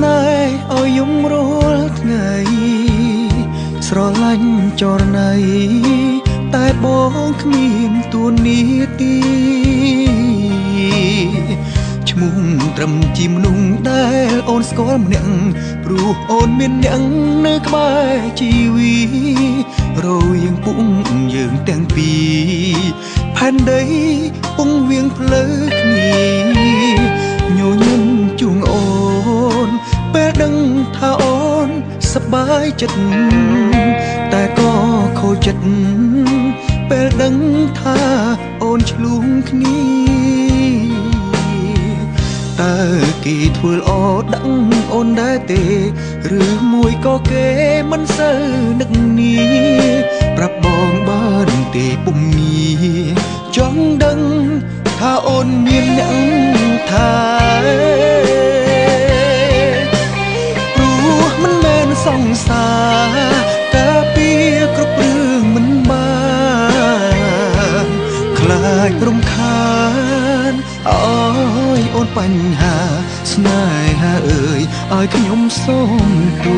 ស្នេហ៍ឲ្យយំរាល់ថ្ងៃស្រឡាញ់ចរណៃតែបងគ្មានទួនាទីឈ្មោះត្រឹមជាមនុស្សដែលអូនស្គាល់ម្នាក់ព្រោះអូនមានអ្នកនៅក្បែរជីវីរយើងពុកយើងទាំងពីរផែនដីពងវៀងផ្លូវគ្នាញញឹមជូងអូនពេលដឹងថាអូនសប្បាយចិត្តតែក៏ខូចចិត្តពេលដឹងថាអូនឆ្លងគ្នាតើគេធ្វើល្អដឹងអូនដែរទេឬមួយក៏គេមិនសូវនឹកនីប្រាប់បងបានទេពុំងារចង់ដឹងថាអូនមានអ្នកថាព្រោះមិនមែនសង្សារការពារគ្រប់រឿងមិនបានខ្លាចរំខានអើយអូនបញ្ហាស្នេហាអើយឲ្យខ្ញុំសូមទូ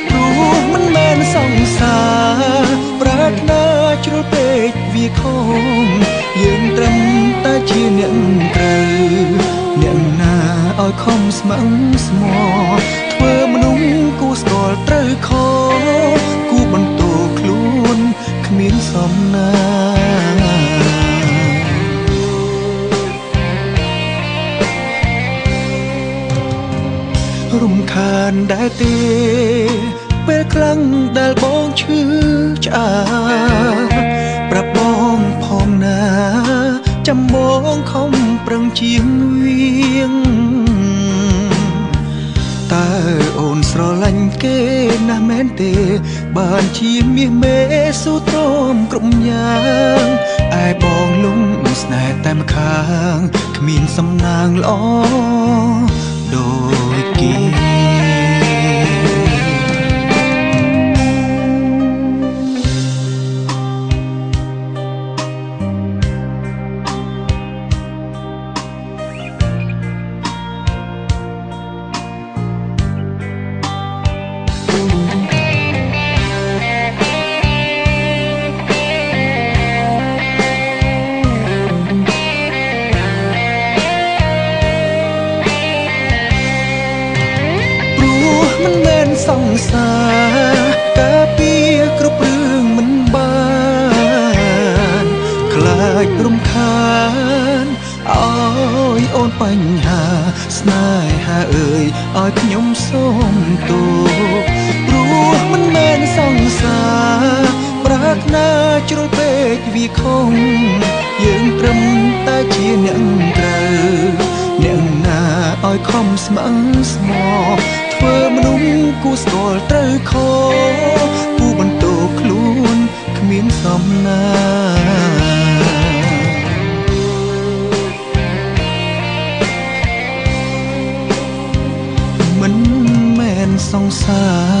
ព្រោះមិនមែនសង្សារប្រាថ្នាជ្រុលពេកវាខំយើងត្រឹមតែជាអ្នកត្រូវអ្នកណាឲ្យខំស្មឹងស្មោះធ្វើមនុស្សគួរស្គាល់ត្រូវខគួរបន្ទោខ្លួនគ្មានសំណារំខានដែរទេពេលខ្លាំងដែលបងឈឺឆ្អាប្រាប់បងផងណាចាំបងខំប្រឹងជាងវៀងតើអូនស្រឡាញ់គេណាស់មែនទេបានជាមាសមេស៊ូទ្រាំគ្រប់យ៉ាងឯបងលំស្នេហ៍តែម្ខាងគ្មានសំណាងល្អដូចគេសង្សារការពារគ្រប់រឿងមិនបានខ្លាចរំខានអើយអូនបញ្ហាស្នេហាអើយឲ្យខ្ញុំសូមទោសព្រោះមិនមែនសង្សារប្រាថ្នាជ្រុលពេកវាខំយើងត្រឹមតែជាអ្នកត្រូវអ្នកណាឲ្យខំស្មឹងស្មោះធ្វើមនុស្សគួរស្គាល់ត្រូវខគួរបន្ទោខ្លួនគ្មានសំណាមិនមែនសង្សារ